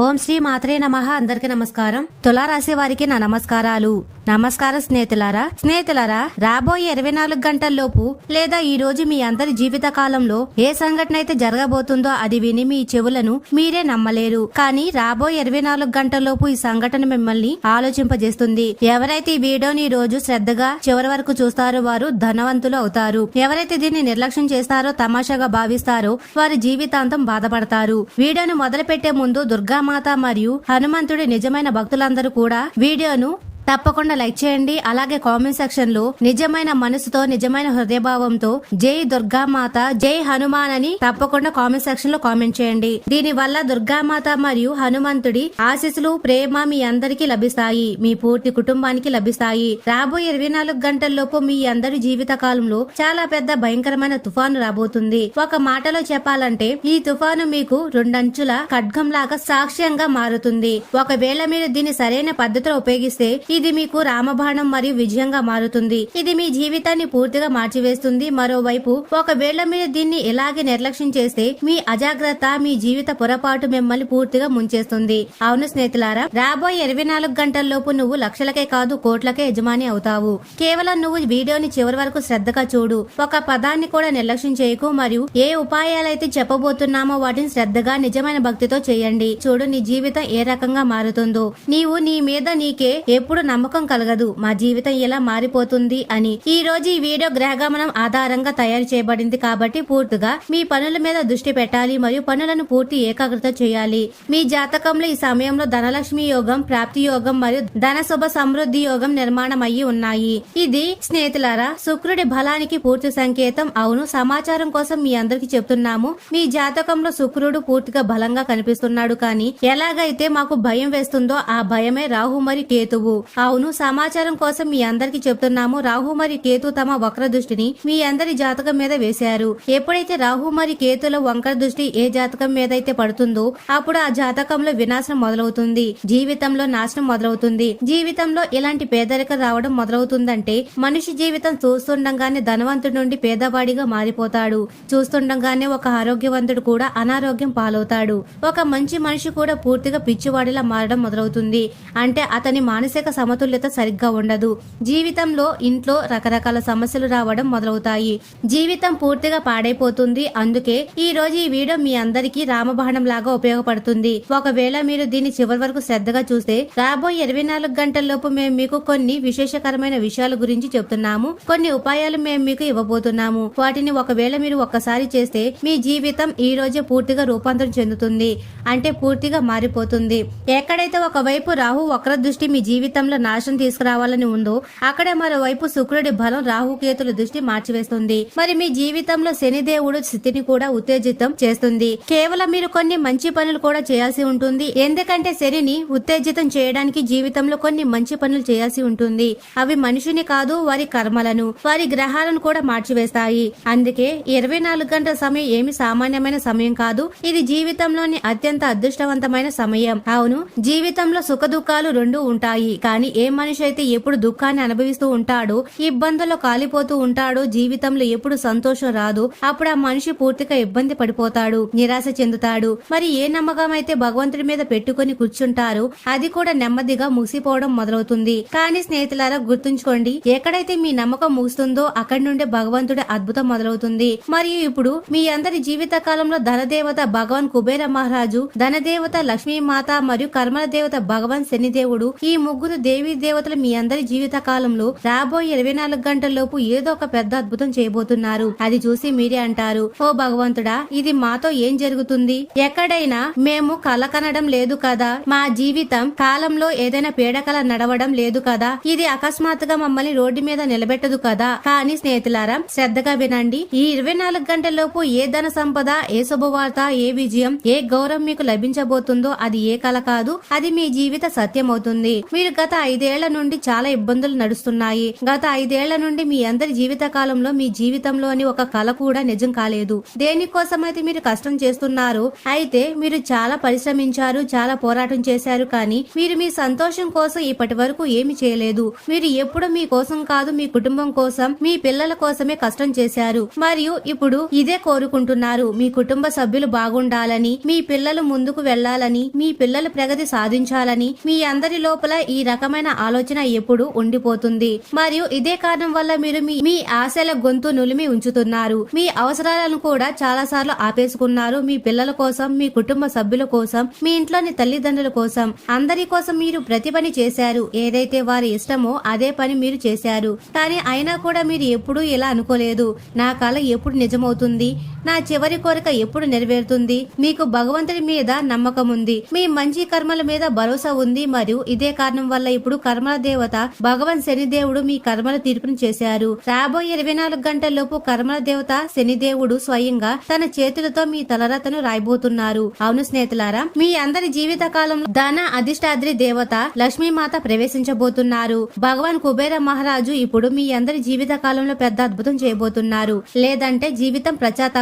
ఓం శ్రీ మాత్రే నమః. అందరికి నమస్కారం. తులారాశి వారికి నా నమస్కారాలు. నమస్కారం స్నేహితులారా, రాబోయే 24 గంటల్లోపు లేదా ఈ రోజు మీ అందరి జీవిత కాలంలో ఏ సంఘటన అయితే జరగబోతుందో అది విని మీ చెవులను మీరే నమ్మలేరు. కానీ రాబోయే 24 గంటల్లోపు ఈ సంఘటన మిమ్మల్ని ఆలోచింపజేస్తుంది. ఎవరైతే ఈ వీడియోని ఈ రోజు శ్రద్ధగా చివరి వరకు చూస్తారో వారు ధనవంతులు అవుతారు. ఎవరైతే దీన్ని నిర్లక్ష్యం చేస్తారో, తమాషాగా భావిస్తారో వారి జీవితాంతం బాధపడతారు. వీడియోను మొదలు పెట్టే ముందు దుర్గామాత మరియు హనుమంతుడి నిజమైన భక్తులందరూ కూడా వీడియోను తప్పకుండా లైక్ చేయండి. అలాగే కామెంట్ సెక్షన్ లో నిజమైన మనసుతో, నిజమైన హృదయభావంతో జై దుర్గామాత, జై హనుమాన్ అని తప్పకుండా కామెంట్ సెక్షన్ లో కామెంట్ చేయండి. దీని వల్ల దుర్గామాత మరియు హనుమంతుడి ఆశీస్సులు, ప్రేమ మీ అందరికీ లభిస్తాయి. మీ పూర్తి కుటుంబానికి లభిస్తాయి. రాబోయే 24 గంటల్లోపు మీ అందరి జీవిత కాలంలో చాలా పెద్ద భయంకరమైన తుఫాను రాబోతుంది. ఒక మాటలో చెప్పాలంటే ఈ తుఫాను మీకు రెండంచుల ఖడ్గం లాగా సాక్ష్యంగా మారుతుంది. ఒకవేళ మీరు దీన్ని సరైన పద్ధతిలో ఉపయోగిస్తే ఇది మీకు రామబాణం మరియు విజయంగా మారుతుంది. ఇది మీ జీవితాన్ని పూర్తిగా మార్చివేస్తుంది. మరోవైపు ఒకవేళ మీరు దీన్ని ఇలాగే నిర్లక్ష్యం చేస్తే మీ అజాగ్రత్త, మీ జీవిత పొరపాటు మిమ్మల్ని పూర్తిగా ముంచేస్తుంది. అవును స్నేహితులారా, రాబోయే 24 గంటల్లోపు నువ్వు లక్షలకే కాదు కోట్లకే యజమాని అవుతావు. కేవలం నువ్వు వీడియోని చివరి వరకు శ్రద్ధగా చూడు. ఒక పదాన్ని కూడా నిర్లక్ష్యం చేయకు. మరియు ఏ ఉపాయాలైతే చెప్పబోతున్నామో వాటిని శ్రద్ధగా నిజమైన భక్తితో చేయండి. చూడు నీ జీవితం ఏ రకంగా మారుతుందో. నీవు నీ మీద నీకే ఎప్పుడు నమ్మకం కలగదు. మా జీవితం ఎలా మారిపోతుంది అని. ఈ రోజు ఈ వీడియో గ్రహగమనం ఆధారంగా తయారు చేయబడింది కాబట్టి పూర్తిగా మీ పనుల మీద దృష్టి పెట్టాలి మరియు పనులను పూర్తి ఏకాగ్రత చేయాలి. మీ జాతకంలో ఈ సమయంలో ధనలక్ష్మి యోగం, ప్రాప్తి యోగం మరియు ధన శుభ సమృద్ధి యోగం నిర్మాణం అయ్యి ఉన్నాయి. ఇది స్నేహితులారా శుక్రుడి బలానికి పూర్తి సంకేతం. అవును, సమాచారం కోసం మీ అందరికి చెప్తున్నాము. మీ జాతకంలో శుక్రుడు పూర్తిగా బలంగా కనిపిస్తున్నాడు. కానీ ఎలాగైతే మాకు భయం వేస్తుందో ఆ భయమే రాహు మరియు కేతువు. అవును, సమాచారం కోసం మీ అందరికి చెప్తున్నాము. రాహు మరియు కేతు తమ వక్ర దృష్టిని మీ అందరి జాతకం మీద వేశారు. ఎప్పుడైతే రాహు మరియు కేతుల వంకర దృష్టి ఏ జాతకం మీద అయితే పడుతుందో అప్పుడు ఆ జాతకంలో వినాశనం మొదలవుతుంది. జీవితంలో నాశనం మొదలవుతుంది. జీవితంలో ఇలాంటి పేదరికం రావడం మొదలవుతుందంటే మనిషి జీవితం చూస్తుండగానే ధనవంతుడి నుండి పేదవాడిగా మారిపోతాడు. చూస్తుండగానే ఒక ఆరోగ్యవంతుడు కూడా అనారోగ్యం పాలవుతాడు. ఒక మంచి మనిషి కూడా పూర్తిగా పిచ్చివాడిలా మారడం మొదలవుతుంది. అంటే అతని మానసిక సమతుల్యత సరిగ్గా ఉండదు. జీవితంలో ఇంట్లో రకరకాల సమస్యలు రావడం మొదలవుతాయి. జీవితం పూర్తిగా పాడైపోతుంది. అందుకే ఈ రోజు ఈ వీడియో మీ అందరికీ రామబాణం లాగా ఉపయోగపడుతుంది. ఒకవేళ మీరు దీన్ని చివరి వరకు శ్రద్ధగా చూస్తే రాబోయే 24 గంటల్లోపు మేము మీకు కొన్ని విశేషకరమైన విషయాల గురించి చెప్తున్నాము. కొన్ని ఉపాయాలు మేము మీకు ఇవ్వబోతున్నాము. వాటిని ఒకవేళ మీరు ఒక్కసారి చేస్తే మీ జీవితం ఈ రోజే పూర్తిగా రూపాంతరం చెందుతుంది. అంటే పూర్తిగా మారిపోతుంది. ఎక్కడైతే ఒకవైపు రాహు వక్ర దృష్టి మీ జీవితంలో నాశనం తీసుకురావాలని ఉందో అక్కడే మరోవైపు శుక్రుడి బలం రాహుకేతుల దృష్టి మార్చివేస్తుంది. మరి మీ జీవితంలో శనిదేవుడు స్థితిని కూడా ఉత్తేజితం చేస్తుంది. కేవలం మీరు కొన్ని మంచి పనులు కూడా చేయాల్సి ఉంటుంది. ఎందుకంటే శనిని ఉత్తేజితం చేయడానికి జీవితంలో కొన్ని మంచి పనులు చేయాల్సి ఉంటుంది. అవి మనిషిని కాదు, వారి కర్మలను, వారి గ్రహాలను కూడా మార్చివేస్తాయి. అందుకే 24 గంటల సమయం ఏమి సామాన్యమైన సమయం కాదు. ఇది జీవితంలోని అత్యంత అదృష్టవంతమైన సమయం. అవును, జీవితంలో సుఖ దుఃఖాలు రెండు ఉంటాయి. కానీ ఏ మనిషి అయితే ఎప్పుడు దుఃఖాన్ని అనుభవిస్తూ ఉంటాడో, ఇబ్బందుల్లో కాలిపోతూ ఉంటాడో, జీవితంలో ఎప్పుడు సంతోషం రాదు, అప్పుడు ఆ మనిషి పూర్తిగా ఇబ్బంది పడిపోతాడు, నిరాశ చెందుతాడు. మరి ఏ నమ్మకం అయితే భగవంతుడి మీద పెట్టుకుని కూర్చుంటారో అది కూడా నెమ్మదిగా ముగిసిపోవడం మొదలవుతుంది. కానీ స్నేహితులారా గుర్తుంచుకోండి, ఎక్కడైతే మీ నమ్మకం ముగుస్తుందో అక్కడి నుండి భగవంతుడి అద్భుతం మొదలవుతుంది. మరియు ఇప్పుడు మీ అందరి జీవిత కాలంలో ధనదేవత భగవాన్ కుబేర మహారాజు, ధనదేవత లక్ష్మీమాత మరియు కర్మల దేవత భగవాన్ శనిదేవుడు, ఈ ముగ్గురు దేవీ దేవతలు మీ అందరి జీవిత కాలంలో రాబోయే 24 గంటల్లోపు ఏదో ఒక పెద్ద అద్భుతం చేయబోతున్నారు. అది చూసి మీరే అంటారు, ఓ భగవంతుడా, ఇది మాతో ఏం జరుగుతుంది? ఎక్కడైనా మేము కల కనడం లేదు కదా, మా జీవితం కాలంలో ఏదైనా పీడకల నడవడం లేదు కదా, ఇది అకస్మాత్తుగా మమ్మల్ని రోడ్డు మీద నిలబెట్టదు కదా. కానీ స్నేహితులారా శ్రద్ధగా వినండి, ఈ 24 గంటల్లోపు ఏ ధన సంపద, ఏ శుభవార్త, ఏ విజయం, ఏ గౌరవం మీకు లభించబోతుందో అది ఏ కల కాదు, అది మీ జీవిత సత్యం అవుతుంది. మీరు గత గత 5 ఏళ్ల నుండి చాలా ఇబ్బందులు నడుస్తున్నాయి. గత 5 ఏళ్ల నుండి మీ అందరి జీవిత కాలంలో మీ జీవితంలోని ఒక కల కూడా నిజం కాలేదు. దేనికోసమైతే మీరు కష్టం చేస్తున్నారు, అయితే మీరు చాలా పరిశ్రమించారు, చాలా పోరాటం చేశారు, కానీ మీరు మీ సంతోషం కోసం ఇప్పటి వరకు ఏమి చేయలేదు. మీరు ఎప్పుడు మీ కోసం కాదు, మీ కుటుంబం కోసం, మీ పిల్లల కోసమే కష్టం చేశారు. మరియు ఇప్పుడు ఇదే కోరుకుంటున్నారు. మీ కుటుంబ సభ్యులు బాగుండాలని, మీ పిల్లలు ముందుకు వెళ్లాలని, మీ పిల్లలు ప్రగతి సాధించాలని మీ అందరి లోపల ఈ రకమైన ఆలోచన ఎప్పుడు ఉండిపోతుంది. మరియు ఇదే కారణం వల్ల మీరు మీ ఆశల గొంతు నులిమి ఉంచుతున్నారు. మీ అవసరాలను కూడా చాలా సార్లు ఆపేసుకున్నారు. మీ పిల్లల కోసం, మీ కుటుంబ సభ్యుల కోసం, మీ ఇంట్లోని తల్లిదండ్రుల కోసం, అందరి కోసం మీరు ప్రతి పని చేశారు. ఏదైతే వారి ఇష్టమో అదే పని మీరు చేశారు. కానీ అయినా కూడా మీరు ఎప్పుడూ ఇలా అనుకోలేదు, నా కల ఎప్పుడు నిజమవుతుంది, నా చివరి కోరిక ఎప్పుడు నెరవేరుతుంది. మీకు భగవంతుడి మీద నమ్మకం ఉంది, మీ మంచి కర్మల మీద భరోసా ఉంది. మరియు ఇదే కారణం వల్ల ఇప్పుడు కర్మల దేవత భగవాన్ శనిదేవుడు మీ కర్మల తీర్పును చేశారు. రాబోయే 24 గంటల్లోపు కర్మల దేవత శనిదేవుడు స్వయంగా తన చేతులతో మీ తలరాతను రాయబోతున్నారు. అవును స్నేహితులారా, మీ అందరి జీవిత కాలంలో ధన అధిష్టాద్రి దేవత లక్ష్మీమాత ప్రవేశించబోతున్నారు. భగవాన్ కుబేర మహారాజు ఇప్పుడు మీ అందరి జీవిత కాలంలో పెద్ద అద్భుతం చేయబోతున్నారు. లేదంటే జీవితం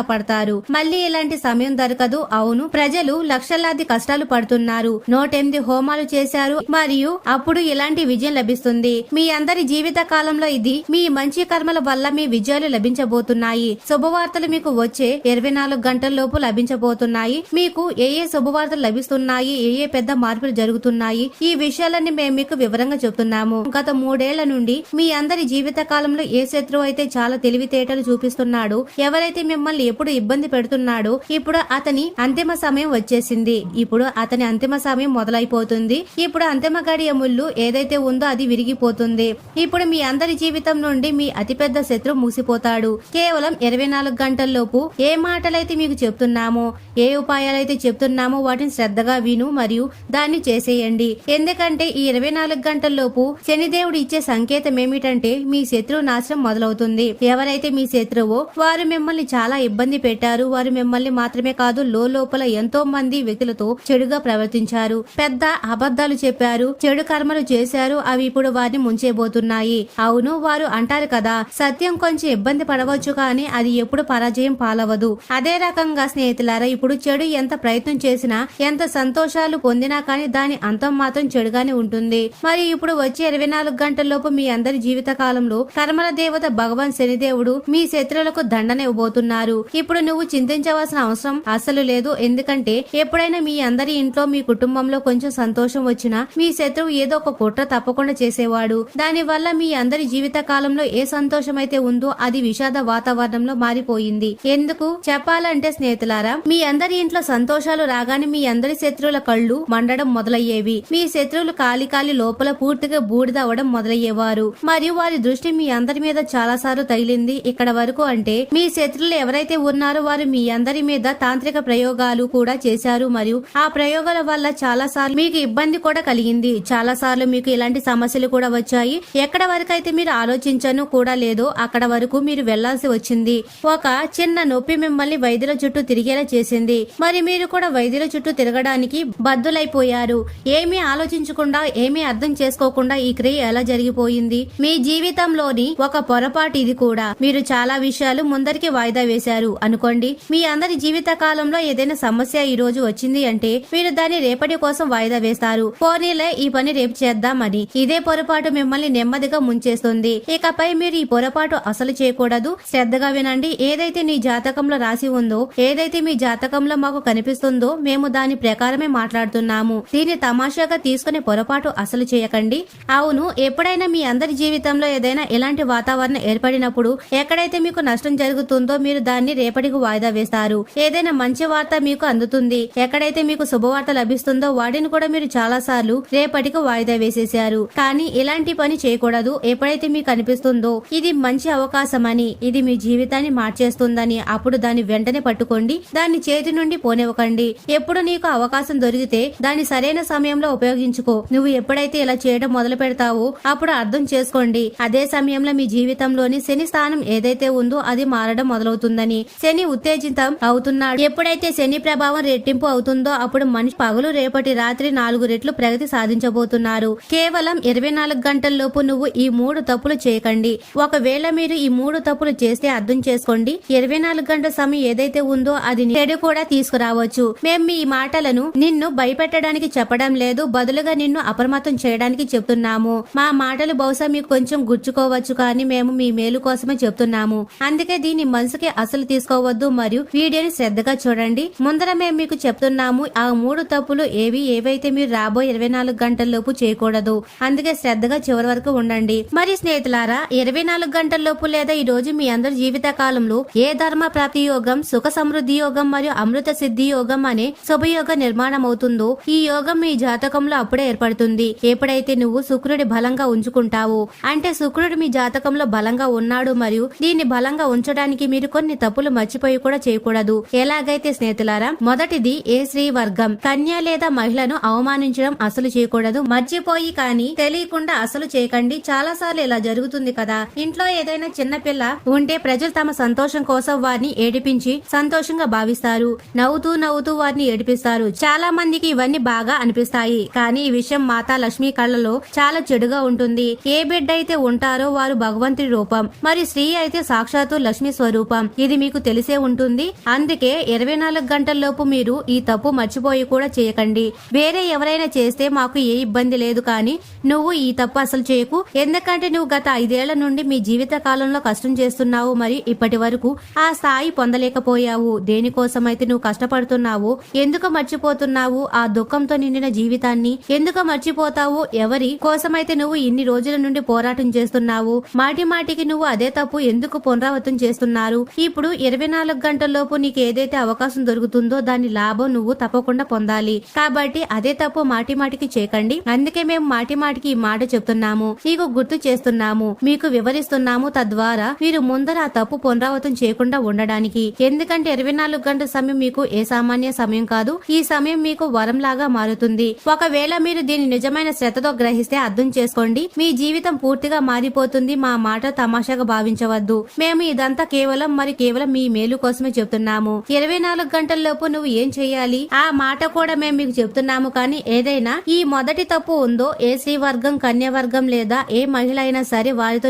పడతారు. మళ్ళీ ఇలాంటి సమయం దొరకదు. అవును, ప్రజలు లక్షలాది కష్టాలు పడుతున్నారు. 108 హోమాలు చేశారు, మరియు అప్పుడు ఇలాంటి విజయం లభిస్తుంది. మీ అందరి జీవిత కాలంలో ఇది మీ మంచి కర్మల వల్ల మీ విజయాలు లభించబోతున్నాయి. శుభవార్తలు మీకు వచ్చే 24 గంటల్లోపు లభించబోతున్నాయి. మీకు ఏ శుభవార్తలు లభిస్తున్నాయి, ఏ పెద్ద మార్పులు జరుగుతున్నాయి, ఈ విషయాలన్నీ మేము మీకు వివరంగా చెప్తున్నాము. గత 3 ఏళ్ల నుండి మీ అందరి జీవిత కాలంలో ఏ శత్రువు అయితే చాలా తెలివితేటలు చూపిస్తున్నాడు, ఎవరైతే మిమ్మల్ని ఎప్పుడు ఇబ్బంది పెడుతున్నాడో, ఇప్పుడు అతని అంతిమ సమయం వచ్చేసింది. ఇప్పుడు అతని అంతిమ సమయం మొదలైపోతుంది. ఇప్పుడు అంతిమ గడియ ముళ్ళు ఏదైతే ఉందో అది విరిగిపోతుంది. ఇప్పుడు మీ అందరి జీవితం నుండి మీ అతిపెద్ద శత్రువు మూసిపోతాడు. కేవలం 24 గంటల్లోపు ఏ మాటలైతే మీకు చెప్తున్నామో, ఏ ఉపాయాలైతే చెప్తున్నామో వాటిని శ్రద్ధగా విను మరియు దాన్ని చేసేయండి. ఎందుకంటే ఈ 24 గంటల్లోపు శనిదేవుడు ఇచ్చే సంకేతం ఏమిటంటే మీ శత్రువు నాశనం మొదలవుతుంది. ఎవరైతే మీ శత్రువో వారు మిమ్మల్ని చాలా ఇబ్బంది పెట్టారు. వారు మిమ్మల్ని మాత్రమే కాదు, లోపల ఎంతో మంది వ్యక్తులతో చెడుగా ప్రవర్తించారు, పెద్ద అబద్ధాలు చెప్పారు, చెడు కర్మలు చేశారు. అవి ఇప్పుడు వారిని ముంచేబోతున్నాయి. అవును, వారు అంటారు కదా, సత్యం కొంచెం ఇబ్బంది పడవచ్చు కానీ అది ఎప్పుడు పరాజయం పాలవదు. అదే రకంగా స్నేహితులారా, ఇప్పుడు చెడు ఎంత ప్రయత్నం చేసినా, ఎంత సంతోషాలు పొందినా కానీ దాని అంతం మాత్రం చెడుగానే ఉంటుంది. మరి ఇప్పుడు వచ్చే 24 గంటల్లోపు మీ అందరి జీవిత కాలంలో కర్మల దేవత భగవాన్ శనిదేవుడు మీ శత్రువులకు దండన ఇవ్వబోతున్నారు. ఇప్పుడు నువ్వు చింతించవలసిన అవసరం అస్సలు లేదు. ఎందుకంటే ఎప్పుడైనా మీ అందరి ఇంట్లో, మీ కుటుంబంలో కొంచెం సంతోషం వచ్చినా మీ శత్రువు ఏదో ఒక కుట్ర తప్పకుండా చేసేవాడు. దాని వల్ల మీ అందరి జీవిత కాలంలో ఏ సంతోషం అయితే ఉందో అది విషాద వాతావరణంలో మారిపోయింది. ఎందుకు చెప్పాలంటే స్నేహితులారా, మీ అందరి ఇంట్లో సంతోషాలు రాగానే మీ అందరి శత్రువుల కళ్ళు మండడం మొదలయ్యేవి. మీ శత్రువులు కాలి లోపల పూర్తిగా బూడిద అవడం మొదలయ్యేవారు. మరియు వారి దృష్టి మీ అందరి మీద చాలా సార్లు తగిలింది. ఇక్కడ వరకు అంటే మీ శత్రువులు ఎవరైతే ఉన్నారో వారు మీ అందరి మీద తాంత్రిక ప్రయోగాలు కూడా చేశారు. మరియు ఆ ప్రయోగాల వల్ల చాలా సార్లు మీకు ఇబ్బంది కూడా కలిగింది. చాలా సార్లు మీకు ఇలాంటి సమస్యలు కూడా వచ్చాయి. ఎక్కడ వరకు అయితే మీరు ఆలోచించను కూడా లేదో అక్కడ వరకు మీరు వెళ్లాల్సి వచ్చింది. ఒక చిన్న నొప్పి మిమ్మల్ని వైద్యుల చుట్టూ తిరిగేలా చేసింది. మరి మీరు కూడా వైద్యుల చుట్టూ తిరగడానికి బద్దులైపోయారు. ఏమీ ఆలోచించకుండా, ఏమీ అర్థం చేసుకోకుండా ఈ క్రియ ఎలా జరిగిపోయింది. మీ జీవితంలోని ఒక పొరపాటు ఇది కూడా. మీరు చాలా విషయాలు ముందరికి వాయిదా వేశారు అనుకోండి. మీ అందరి జీవిత కాలంలో ఏదైనా సమస్య ఈ రోజు వచ్చింది అంటే మీరు దాన్ని రేపటి కోసం వాయిదా వేస్తారు. పోనీలే, ఈ పని రేపు చేద్దామని. ఇదే పొరపాటు మిమ్మల్ని నెమ్మదిగా ముంచేస్తుంది. ఇకపై మీరు ఈ పొరపాటు అసలు చేయకూడదు. శ్రద్ధగా వినండి. ఏదైతే నీ జాతకంలో రాసి ఉందో, ఏదైతే మీ జాతకంలో మాకు కనిపిస్తుందో మేము దాని ప్రకారమే మాట్లాడుతున్నాము. దీన్ని తమాషాగా తీసుకునే పొరపాటు అసలు చేయకండి. అవును, ఎప్పుడైనా మీ అందరి జీవితంలో ఏదైనా ఇలాంటి వాతావరణం ఏర్పడినప్పుడు ఎక్కడైతే మీకు నష్టం జరుగుతుందో మీరు దాన్ని రేపటికి వాయిదా వేస్తారు. ఏదైనా మంచి వార్త మీకు అందుతుంది, ఎక్కడైతే మీకు శుభవార్త లభిస్తుందో వాటిని కూడా మీరు చాలా సార్లు రేపటికి వాయిదా వేసేశారు. కానీ ఇలాంటి పని చేయకూడదు. ఎప్పుడైతే మీకు అనిపిస్తుందో ఇది మంచి అవకాశమని, ఇది మీ జీవితాన్ని మార్చేస్తుందని, అప్పుడు దాన్ని వెంటనే పట్టుకోండి. దాన్ని చేతి నుండి పోనివ్వకండి. ఎప్పుడు నీకు అవకాశం దొరికితే దాన్ని సరైన సమయంలో ఉపయోగించుకో. నువ్వు ఎప్పుడైతే ఇలా చేయడం మొదలు పెడతావో అప్పుడు అర్థం చేసుకోండి, అదే సమయంలో మీ జీవితంలోని శని స్థానం ఏదైతే ఉందో అది మారడం మొదలవుతుందని. శని ఉత్తేజితం అవుతున్నాడు. ఎప్పుడైతే శని ప్రభావం రెట్టింపు అవుతుందో అప్పుడు మనిషి పగలు రేపటి రాత్రి 4 రెట్లు ప్రగతి సాధించబోతున్నారు. చెప్తున్నారు. కేవలం 24 గంటల్లోపు నువ్వు ఈ 3 తప్పులు చేయకండి. ఒకవేళ మీరు ఈ 3 తప్పులు చేస్తే అర్థం చేసుకోండి, 24 గంటల సమయం ఏదైతే ఉందో అది చెడు కూడా తీసుకురావచ్చు. మేము మీ మాటలను నిన్ను భయపెట్టడానికి చెప్పడం లేదు, బదులుగా నిన్ను అప్రమత్తం చేయడానికి చెప్తున్నాము. మా మాటలు బహుశా మీకు కొంచెం గుచ్చుకోవచ్చు, కానీ మేము మీ మేలు కోసమే చెప్తున్నాము. అందుకే దీన్ని మనసుకి అసలు తీసుకోవద్దు మరియు వీడియోని శ్రద్ధగా చూడండి. ముందర మేము మీకు చెప్తున్నాము ఆ 3 తప్పులు ఏవైతే మీరు రాబోయే 24 గంటల్లోపు చేయకూడదు. అందుకే శ్రద్ధగా చివరి వరకు ఉండండి. మరి స్నేహితులారా, 24 గంటల్లోపు లేదా ఈ రోజు మీ అందరి జీవిత కాలంలో ఏ ధర్మ ప్రాప్తి యోగం, సుఖ సమృద్ధి యోగం మరియు అమృత సిద్ధి యోగం అనే శుభయోగ నిర్మాణం అవుతుందో ఈ యోగం మీ జాతకంలో అప్పుడే ఏర్పడుతుంది ఎప్పుడైతే నువ్వు శుక్రుడి బలంగా ఉంచుకుంటావు. అంటే శుక్రుడు మీ జాతకంలో బలంగా ఉన్నాడు మరియు దీన్ని బలంగా ఉంచడానికి మీరు కొన్ని తప్పులు మర్చిపోయి కూడా చేయకూడదు. ఎలాగైతే స్నేహితులారా, మొదటిది ఏ స్త్రీ వర్గం కన్య లేదా మహిళను అవమానించడం అసలు చేయకూడదు. మర్చిపోయి కానీ తెలియకుండా అసలు చేయకండి. చాలా సార్లు ఇలా జరుగుతుంది కదా. ఇంట్లో ఏదైనా చిన్న పిల్ల ఉంటే ప్రజలు తమ సంతోషం కోసం వారిని ఏడిపించి సంతోషంగా భావిస్తారు. నవ్వుతూ వారిని ఏడిపిస్తారు. చాలా మందికి ఇవన్నీ బాగా అనిపిస్తాయి, కానీ ఈ విషయం మాతా లక్ష్మి కళ్ళలో చాలా చెడుగా ఉంటుంది. ఏ బిడ్డ అయితే ఉంటారో వారు భగవంతుడి రూపం, మరి స్త్రీ అయితే సాక్షాత్తు లక్ష్మి స్వరూపం. ఇది మీకు తెలిసే ఉంటుంది. అందుకే 24 గంటల్లోపు మీరు ఈ తప్పు మర్చిపోయి కూడా చేయకండి. వేరే ఎవరైనా చేస్తే మాకు ఏ ఇబ్బంది లేదు, కానీ నువ్వు ఈ తప్పు అసలు చేయకు. ఎందుకంటే నువ్వు గత 5 ఏళ్ల నుండి మీ జీవిత కాలంలో కష్టం చేస్తున్నావు మరియు ఇప్పటి వరకు ఆ స్థాయి పొందలేకపోయావు. దేనికోసమైతే నువ్వు కష్టపడుతున్నావు, ఎందుకు మర్చిపోతున్నావు ఆ దుఃఖంతో నిండిన జీవితాన్ని? ఎందుకు మర్చిపోతావు ఎవరి కోసమైతే నువ్వు ఇన్ని రోజుల నుండి పోరాటం చేస్తున్నావు? మాటికి నువ్వు అదే తప్పు ఎందుకు పునరావృతం చేస్తున్నారు? ఇప్పుడు 24 గంటల్లోపు నీకు ఏదైతే అవకాశం దొరుకుతుందో దాని లాభం నువ్వు తప్పకుండా పొందాలి. కాబట్టి అదే తప్పు మాటికి చేయకండి. అందుకే మేము మాటికి ఈ మాట చెప్తున్నాము, నీకు గుర్తు చేస్తున్నాము, మీకు వివరిస్తున్నాము. తద్వారా మీరు ముందర ఆ తప్పు పునరావృతం చేయకుండా ఉండడానికి. ఎందుకంటే 24 గంటల సమయం మీకు ఏ సామాన్య సమయం కాదు. ఈ సమయం మీకు వరంలాగా మారుతుంది. ఒకవేళ మీరు దీన్ని నిజమైన శ్రద్ధతో గ్రహిస్తే అర్థం చేసుకోండి, మీ జీవితం పూర్తిగా మారిపోతుంది. మా మాట తమాషాగా భావించవద్దు. మేము ఇదంతా కేవలం మీ మేలు కోసమే చెప్తున్నాము. 24 గంటల్లోపు నువ్వు ఏం చేయాలి ఆ మాట కూడా మేము మీకు చెప్తున్నాము. కానీ ఏదైనా ఈ మొదటి తప్పు ఉందో, ఏ స్త్రీ వర్గం, కన్య వర్గం లేదా ఏ మహిళ అయినా సరే వారితో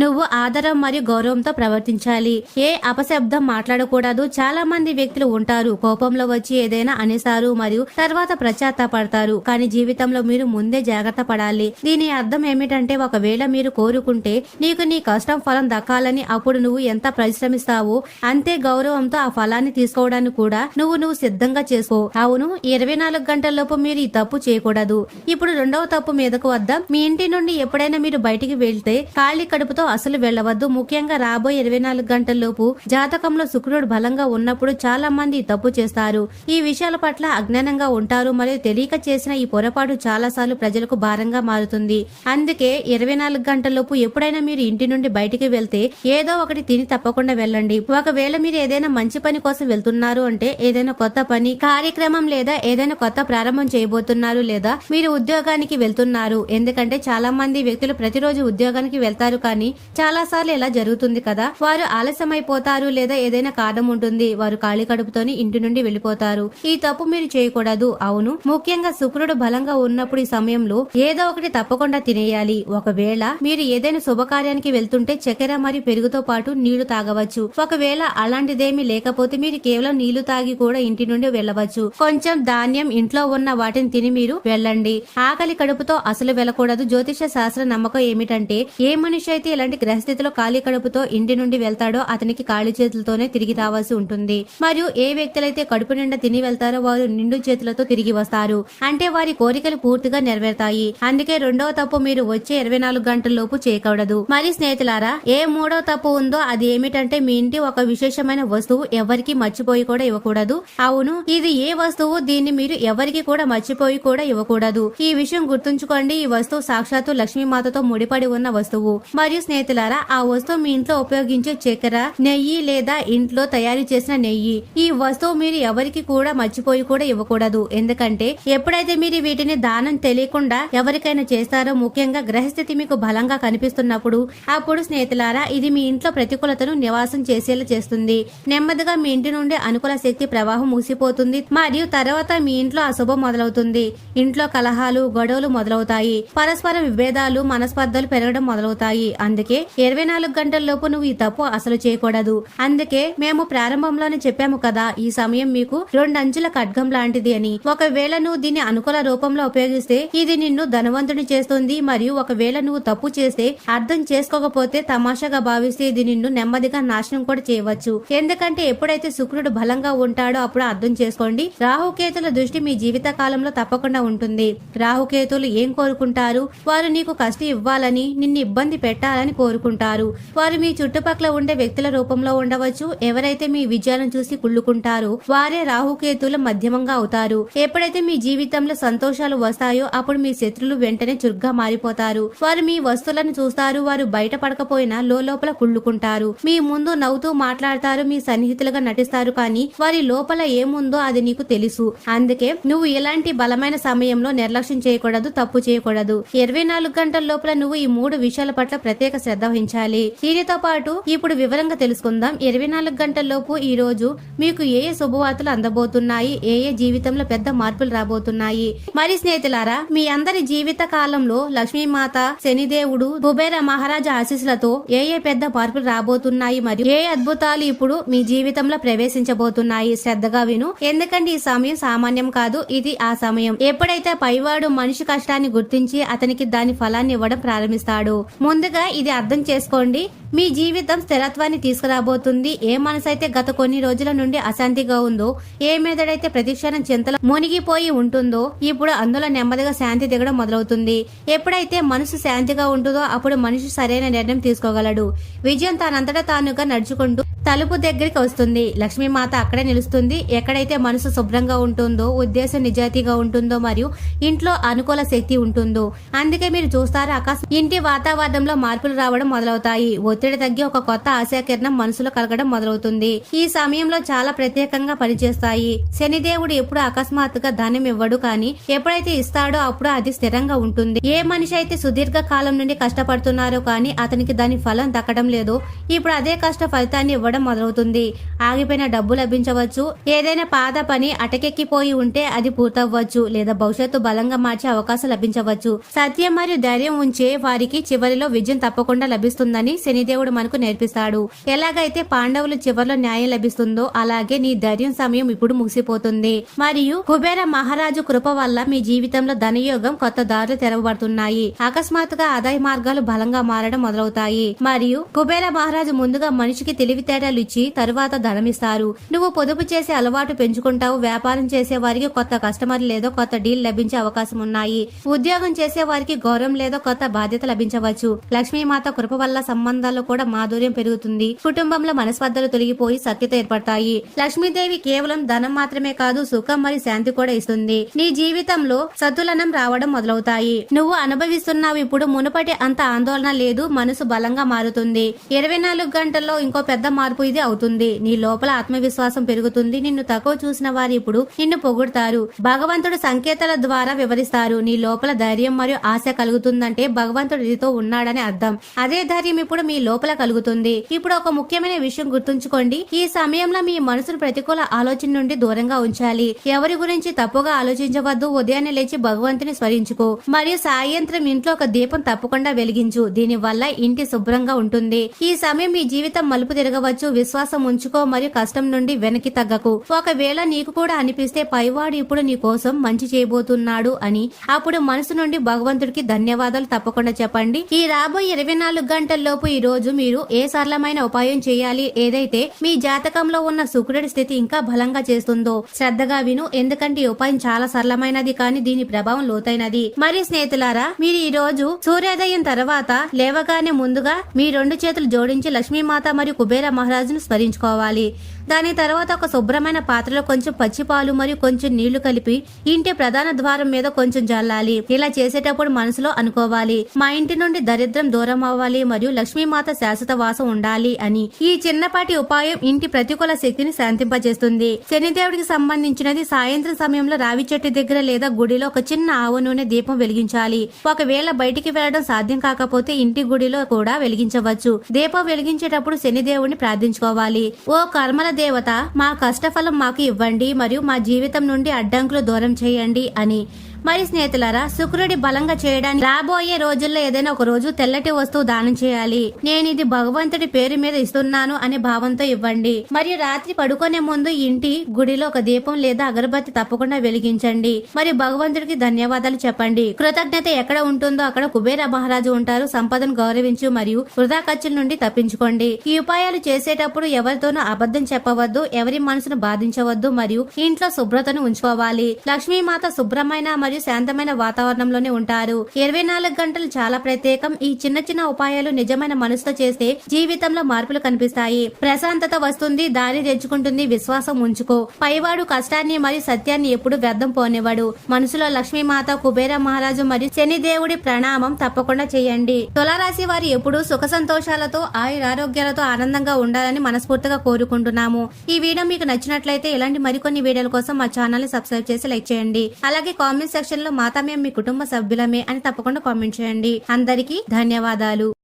నువ్వు ఆదరం మరియు గౌరవంతో ప్రవర్తించాలి. ఏ అపశబ్దం మాట్లాడకూడదు. చాలా మంది వ్యక్తులు ఉంటారు, కోపంలో వచ్చి ఏదైనా అనేస్తారు మరియు తర్వాత పశ్చాత్తాపడతారు. కానీ జీవితంలో మీరు ముందే జాగ్రత్త పడాలి. దీని అర్థం ఏమిటంటే, ఒకవేళ మీరు కోరుకుంటే నీకు నీ కష్టం ఫలం దక్కాలని, అప్పుడు నువ్వు ఎంత పరిశ్రమిస్తావో అంతే గౌరవంతో ఆ ఫలాన్ని తీసుకోవడానికి కూడా నువ్వు సిద్ధంగా చేసుకో. అవును, 24 గంటల్లోపు మీరు ఈ తప్పు చేయకూడదు. ఇప్పుడు రెండవ తప్పు మీదకు వద్దాం. మీ ఇంటి నుండి ఎప్పుడైనా మీరు బయటికి వెళ్తే ఖాళీ కడుపుతో అసలు వెళ్లవద్దు. ముఖ్యంగా రాబోయే 24 గంటల్లోపు జాతకంలో శుక్రుడు బలంగా ఉన్నప్పుడు చాలా మంది తప్పు చేస్తారు. ఈ విషయాల పట్ల అజ్ఞానంగా ఉంటారు మరియు తెలియక చేసిన ఈ పొరపాటు చాలా సార్లు ప్రజలకు భారంగా మారుతుంది. అందుకే 24 గంటల్లోపు ఎప్పుడైనా మీరు ఇంటి నుండి బయటికి వెళ్తే ఏదో ఒకటి తిని తప్పకుండా వెళ్ళండి. ఒకవేళ మీరు ఏదైనా మంచి పని కోసం వెళ్తున్నారు అంటే, ఏదైనా కొత్త పని కార్యక్రమం లేదా ఏదైనా కొత్త ప్రారంభం చేయబోతున్నారు, లేదా మీరు ఉద్యోగానికి వెళ్తున్నారు. ఎందుకంటే చాలా మంది వ్యక్తులు ప్రతిరోజు ఉద్యోగానికి వెళ్తారు, కానీ చాలా సార్లు ఇలా జరుగుతుంది కదా, వారు ఆలస్యం అయిపోతారు లేదా ఏదైనా కారణం ఉంటుంది, వారు ఖాళీ కడుపుతోని ఇంటి నుండి వెళ్లిపోతారు. ఈ తప్పు మీరు చేయకూడదు. అవును, ముఖ్యంగా శుక్రుడు బలంగా ఉన్నప్పుడు ఈ సమయంలో ఏదో ఒకటి తప్పకుండా తినేయాలి. ఒకవేళ మీరు ఏదైనా శుభకార్యానికి వెళ్తుంటే చక్కెర మరియు పెరుగుతో పాటు నీళ్లు తాగవచ్చు. ఒకవేళ అలాంటిదేమీ లేకపోతే మీరు కేవలం నీళ్లు తాగి కూడా ఇంటి నుండి వెళ్ళవచ్చు. కొంచెం ధాన్యం ఇంట్లో ఉన్న వాటిని తిని మీరు వెళ్ళండి. ఆకలి కడుపుతో అసలు వెళ్ళకూడదు. జ్యోతిష శాస్త్ర నమ్మకం ఏమిటంటే, ఏ మనిషి అయితే ఇలాంటి గ్రహస్థితిలో ఖాళీ కడుపుతో ఇంటి నుండి వెళ్తాడో అతనికి ఖాళీ చేతులతోనే తిరిగి రావాల్సి ఉంటుంది. మరియు ఏ వ్యక్తులైతే కడుపు నిండా తిని వెళ్తారో వారు నిండు చేతులతో తిరిగి వస్తారు. అంటే వారి కోరికలు పూర్తిగా నెరవేరుతాయి. అందుకే రెండవ తప్పు మీరు వచ్చే 24 గంటల్లోపు చేయకూడదు. మరి స్నేహితులారా, ఏ మూడవ తప్పు ఉందో అది ఏమిటంటే, మీ ఇంటి ఒక విశేషమైన వస్తువు ఎవరికి మర్చిపోయి కూడా ఇవ్వకూడదు. అవును, ఇది ఏ వస్తువు, దీన్ని మీరు ఎవరికి కూడా మర్చిపోయి కూడా ఇవ్వకూడదు. ఈ విషయం గుర్తుంచుకోండి. ఈ వస్తువు సాక్షాత్తు లక్ష్మీమాతతో ముడిపడి ఉన్న వస్తువు. మరియు స్నేహితులారా, ఆ వస్తువు మీ ఇంట్లో ఉపయోగించే చక్కెర, నెయ్యి లేదా ఇంట్లో తయారు చేసిన నెయ్యి. ఈ వస్తువు మీరు ఎవరికి కూడా మర్చిపోయి కూడా ఇవ్వకూడదు. ఎందుకంటే ఎప్పుడైతే మీరు వీటిని దానం తెలియకుండా ఎవరికైనా చేస్తారో, ముఖ్యంగా గ్రహస్థితి మీకు బలంగా కనిపిస్తున్నప్పుడు, అప్పుడు స్నేహితులారా ఇది మీ ఇంట్లో ప్రతికూలతను నివాసం చేసేలా చేస్తుంది. నెమ్మదిగా మీ ఇంటి నుండి అనుకూల శక్తి ప్రవాహం మూసిపోతుంది మరియు తర్వాత మీ ఇంట్లో అశుభం మొదలవుతుంది. ఇంట్లో కలహాలు, గొడవ గొడవలు మొదలవుతాయి. పరస్పర విభేదాలు, మనస్పర్ధలు పెరగడం మొదలవుతాయి. అందుకే 24 గంటల లోపు నువ్వు ఈ తప్పు అసలు చేయకూడదు. అందుకే మేము ప్రారంభంలోనే చెప్పాము కదా, ఈ సమయం మీకు 2 అంచుల ఖడ్గం లాంటిది అని. ఒకవేళ నువ్వు దీన్ని అనుకూల రూపంలో ఉపయోగిస్తే ఇది నిన్ను ధనవంతుని చేస్తుంది, మరియు ఒకవేళ నువ్వు తప్పు చేస్తే, అర్థం చేసుకోకపోతే, తమాషాగా భావిస్తే ఇది నిన్ను నెమ్మదిగా నాశనం కూడా చేయవచ్చు. ఎందుకంటే ఎప్పుడైతే శుక్రుడు బలంగా ఉంటాడో అప్పుడు అర్థం చేసుకోండి, రాహుకేతుల దృష్టి మీ జీవిత కాలంలో తప్పకుండా ఉంటుంది. రాహుకేతులు ఏం కోరుకుంటారు? వారు నీకు కష్టం ఇవ్వాలని, నిన్ను ఇబ్బంది పెట్టాలని కోరుకుంటారు. వారు మీ చుట్టుపక్కల ఉండే వ్యక్తుల రూపంలో ఉండవచ్చు. ఎవరైతే మీ విజయాలను చూసి కుళ్ళుకుంటారో వారే రాహుకేతుల మధ్యమంగా అవుతారు. ఎప్పుడైతే మీ జీవితంలో సంతోషాలు వస్తాయో అప్పుడు మీ శత్రులు వెంటనే చురుగ్గా మారిపోతారు. వారు మీ వస్తువులను చూస్తారు. వారు బయట పడకపోయినా లోపల కుళ్ళుకుంటారు. మీ ముందు నవ్వుతూ మాట్లాడతారు, మీ సన్నిహితులుగా నటిస్తారు, కానీ వారి లోపల ఏముందో అది నీకు తెలుసు. అందుకే నువ్వు ఇలాంటి బలమైన సమయంలో నిర్లక్ష్యం చేయకూడదు, తప్పు చేయకూడదు. 24 గంటల లోపల నువ్వు ఈ 3 విషయాల పట్ల ప్రత్యేక శ్రద్ధ వహించాలి. దీనితో పాటు ఇప్పుడు వివరంగా తెలుసుకుందాం. 24 గంటల లోపు ఈ రోజు మీకు ఏ శుభవార్తలు అందబోతున్నాయి, ఏ జీవితంలో పెద్ద మార్పులు రాబోతున్నాయి. మరి స్నేహితులారా, మీ అందరి జీవిత కాలంలో లక్ష్మీమాత, శనిదేవుడు, కుబేర మహారాజా ఆశీస్సులతో ఏ పెద్ద మార్పులు రాబోతున్నాయి మరియు ఏ అద్భుతాలు ఇప్పుడు మీ జీవితంలో ప్రవేశించబోతున్నాయి. శ్రద్ధగా విను, ఎందుకంటే ఈ సమయం సామాన్యం కాదు. ఇది ఆ సమయం ఎప్పుడైతే పైవాడు మనిషి కష్టాన్ని గుర్తించి అతనికి దాని ఫలాన్ని ఇవ్వడం ప్రారంభిస్తాడు. ముందుగా ఇది అర్థం చేసుకోండి, మీ జీవితం స్థిరత్వాన్ని తీసుకురాబోతుంది. ఏ మనసైతే గత కొన్ని రోజుల నుండి అశాంతిగా ఉందో, ఏ మీదడైతే ప్రతిక్షణం చింతలో మునిగిపోయి ఉంటుందో, ఇప్పుడు అందులో నెమ్మదిగా శాంతి దిగడం మొదలవుతుంది. ఎప్పుడైతే మనసు శాంతిగా ఉంటుందో అప్పుడు మనిషి సరైన నిర్ణయం తీసుకోగలడు. విజయం తానంతటా తానుగా నడుచుకుంటూ తలుపు దగ్గరికి వస్తుంది. లక్ష్మీమాత అక్కడే నిలుస్తుంది. ఎక్కడైతే మనసు శుభ్రంగా ఉంటుందో, ఉద్దేశం నిజాయితీగా ఉంటుందో మరియు ఇంట్లో అనుకూల శక్తి ఉంటుందో, అందుకే మీరు చూస్తారు ఇంటి వాతావరణంలో మార్పులు రావడం మొదలవుతాయి. ఒత్తిడి తగ్గి ఒక కొత్త ఆశాకిరణం మనసులో కలగడం మొదలవుతుంది. ఈ సమయంలో చాలా ప్రత్యేకంగా పనిచేస్తాయి. శనిదేవుడు ఎప్పుడు అకస్మాత్తుగా ధనం ఇవ్వడు, కానీ ఎప్పుడైతే ఇస్తాడో అప్పుడు అది స్థిరంగా ఉంటుంది. ఏ మనిషి అయితే సుదీర్ఘ కాలం నుండి కష్టపడుతున్నారో కానీ అతనికి దాని ఫలం దక్కడం లేదో, ఇప్పుడు అదే కష్ట ఫలితాన్ని ఇవ్వడం మొదలవుతుంది. ఆగిపోయిన డబ్బు లభించవచ్చు. ఏదైనా పాత పని అటకెక్కిపోయి ఉంటే అది పూర్తవ్వచ్చు, లేదా భవిష్యత్తు బలంగా మార్చే అవకాశం లభించవచ్చు. సత్యం మరియు ధైర్యం ఉంచే వారికి చివరిలో విజయం తప్పకుండా లభిస్తుందని శనిదేవుడు మనకు నేర్పిస్తాడు. ఎలాగైతే పాండవులు చివరిలో న్యాయం లభిస్తుందో అలాగే నీ ధైర్యం సమయం ఇప్పుడు ముగిసిపోతుంది. మరియు కుబేర మహారాజు కృప వల్ల మీ జీవితంలో ధనయోగం, కొత్త దారులు తెరవబడుతున్నాయి. అకస్మాత్తుగా ఆదాయ మార్గాలు బలంగా మారడం మొదలవుతాయి. మరియు కుబేర మహారాజు ముందుగా మనిషికి తెలివితేటలు ఇచ్చి తరువాత ధనమిస్తారు. నువ్వు పొదుపు చేసే అలవాటు పెంచుకుంటావు. వ్యాపారం చేసే వారికి కొత్త కస్టమర్ లేదో కొత్త డీల్ లభించే అవకాశం ఉన్నాయి. ఉద్యోగం చేసే వారికి గౌరవం లేదో కొత్త బాధ్యత లభించవచ్చు. లక్ష్మీమాత కృప వల్ల సంబంధాల్లో కూడా మాధుర్యం పెరుగుతుంది. కుటుంబంలో మనస్పర్ధలు తొలగిపోయి సఖ్యత ఏర్పడతాయి. లక్ష్మీదేవి కేవలం ధనం మాత్రమే కాదు, సుఖం మరియు శాంతి కూడా ఇస్తుంది. నీ జీవితంలో సతులనం రావడం మొదలవుతాయి. నువ్వు అనుభవిస్తున్నావు ఇప్పుడు మునుపటి అంత ఆందోళన లేదు. మనసు బలంగా మారుతుంది. 24 గంటల్లో ఇంకో పెద్ద మార్పు ఇది అవుతుంది. నీ లోపల ఆత్మవిశ్వాసం పెరుగుతుంది. నిన్ను తక్కువ చూసిన వారు ఇప్పుడు నిన్ను పొగుడుతారు. భగవంతుడు సంకేతాల ద్వారా వివరిస్తారు. నీ లోపల ధైర్యం మరియు ఆశ కలుగుతుందంటే భగవంతుడు నీతో ఉన్నాడని అర్థం. అదే ధైర్యం ఇప్పుడు మీ లోపల కలుగుతుంది. ఇప్పుడు ఒక ముఖ్యమైన విషయం గుర్తుంచుకోండి, ఈ సమయంలో మీ మనసును ప్రతికూల ఆలోచన నుండి దూరంగా ఉంచాలి. ఎవరి గురించి తప్పుగా ఆలోచించవద్దు. ఉదయాన్నే లేచి భగవంతుని స్మరించుకో మరియు సాయంత్రం ఇంట్లో ఒక దీపం తప్పకుండా వెలిగించు. దీని వల్ల ఇంటి శుభ్రంగా ఉంటుంది. ఈ సమయం మీ జీవితం మలుపు తిరగవచ్చు. విశ్వాసం ఉంచుకో మరియు కష్టం నుండి వెనక్కి తగ్గకు. ఒకవేళ నీకు కూడా అనిపిస్తే పైవాడు ఇప్పుడు నీ కోసం మంచి చేయబోతున్నాడు అని, అప్పుడు మనసు నుండి భగవంతుడికి ధన్యవాదాలు తప్పకుండా చెప్పండి. ఈ రాబోయే 24 గంటల్లోపు ఈ రోజు మీరు ఏ సరళమైన ఉపాయం చేయాలి, ఏదైతే మీ జాతకంలో ఉన్న శుక్రుడి స్థితి ఇంకా బలంగా చేస్తుందో శ్రద్ధగా విను. ఎందుకంటే ఈ ఉపాయం చాలా సరళమైనది, కానీ దీని ప్రభావం లోతైనది. మరి స్నేహితులారా, మీరు ఈ రోజు సూర్యోదయం తర్వాత లేవగానే ముందుగా మీ 2 చేతులు జోడించి లక్ష్మీమాత మరియు కుబేర మహారాజును స్మరించుకోవాలి. దాని తర్వాత ఒక శుభ్రమైన పాత్రలో కొంచెం పచ్చిపాలు మరియు కొంచెం నీళ్లు కలిపి ఇంటి ప్రధాన ద్వారం మీద కొంచెం జల్లాలి. ఇలా చేసేటప్పుడు మనసులో అనుకోవాలి, మా ఇంటి నుండి దరిద్రం దూరం అవ్వాలి మరియు లక్ష్మీమాత శాశ్వత వాసం ఉండాలి అని. ఈ చిన్నపాటి ఉపాయం ఇంటి ప్రతికూల శక్తిని శాంతింపజేస్తుంది. శనిదేవుడికి సంబంధించినది. సాయంత్రం సమయంలో రావి చెట్టు దగ్గర లేదా గుడిలో ఒక చిన్న ఆవు నూనె దీపం వెలిగించాలి. ఒకవేళ బయటికి వెళ్లడం సాధ్యం కాకపోతే ఇంటి గుడిలో కూడా వెలిగించవచ్చు. దీపం వెలిగించేటప్పుడు శనిదేవుడిని ప్రార్థించుకోవాలి. ఓ కర్మల దేవత, మా కష్టఫలం మాకు ఇవ్వండి మరియు మా జీవితం నుండి అడ్డంకులు దూరం చేయండి అని. మరి స్నేహితులారా, శుక్రుడి బలంగా చేయడానికి రాబోయే రోజుల్లో ఏదైనా ఒక రోజు తెల్లటి వస్తువు దానం చేయాలి. నేను ఇది భగవంతుడి పేరు మీద ఇస్తున్నాను అనే భావంతో ఇవ్వండి. మరియు రాత్రి పడుకునే ముందు ఇంటి గుడిలో ఒక దీపం లేదా అగరబత్తి తప్పకుండా వెలిగించండి. మరి భగవంతుడికి ధన్యవాదాలు చెప్పండి. కృతజ్ఞత ఎక్కడ ఉంటుందో అక్కడ కుబేర మహారాజు ఉంటారు. సంపదను గౌరవించు మరియు వృధా ఖర్చుల నుండి తప్పించుకోండి. ఈ ఉపాయాలు చేసేటప్పుడు ఎవరితోనూ అబద్ధం చెప్పవద్దు, ఎవరి మనసును బాధించవద్దు మరియు ఇంట్లో శుభ్రతను ఉంచుకోవాలి. లక్ష్మీమాత శుభ్రమైన మరియు శాంతమైన వాతావరణంలోనే ఉంటారు. 24 గంటలు చాలా ప్రత్యేకం. ఈ చిన్న చిన్న ఉపాయాలు నిజమైన మనసుతో చేస్తే జీవితంలో మార్పులు కనిపిస్తాయి. ప్రశాంతత వస్తుంది, దారి తెచ్చుకుంటుంది. విశ్వాసం ఉంచుకో. పైవాడు కష్టాన్ని మరియు సత్యాన్ని ఎప్పుడు వ్యర్థం పోనివాడు. మనసులో లక్ష్మీమాత, కుబేర మహారాజు మరియు శనిదేవుడి ప్రణామం తప్పకుండా చేయండి. తులారాశి వారు ఎప్పుడు సుఖ సంతోషాలతో ఆయురారోగ్యాలతో ఆనందంగా ఉండాలని మనస్ఫూర్తిగా కోరుకుంటున్నాము. ఈ వీడియో మీకు నచ్చినట్లయితే ఇలాంటి మరికొన్ని వీడియోల కోసం మా ఛానల్ ని సబ్స్క్రైబ్ చేసి లైక్ చేయండి. అలాగే కామెంట్ సెక్షన్ లో మాతా మేము మీ కుటుంబ సభ్యులమే అని తప్పకుండా కామెంట్ చేయండి. అందరికీ ధన్యవాదాలు.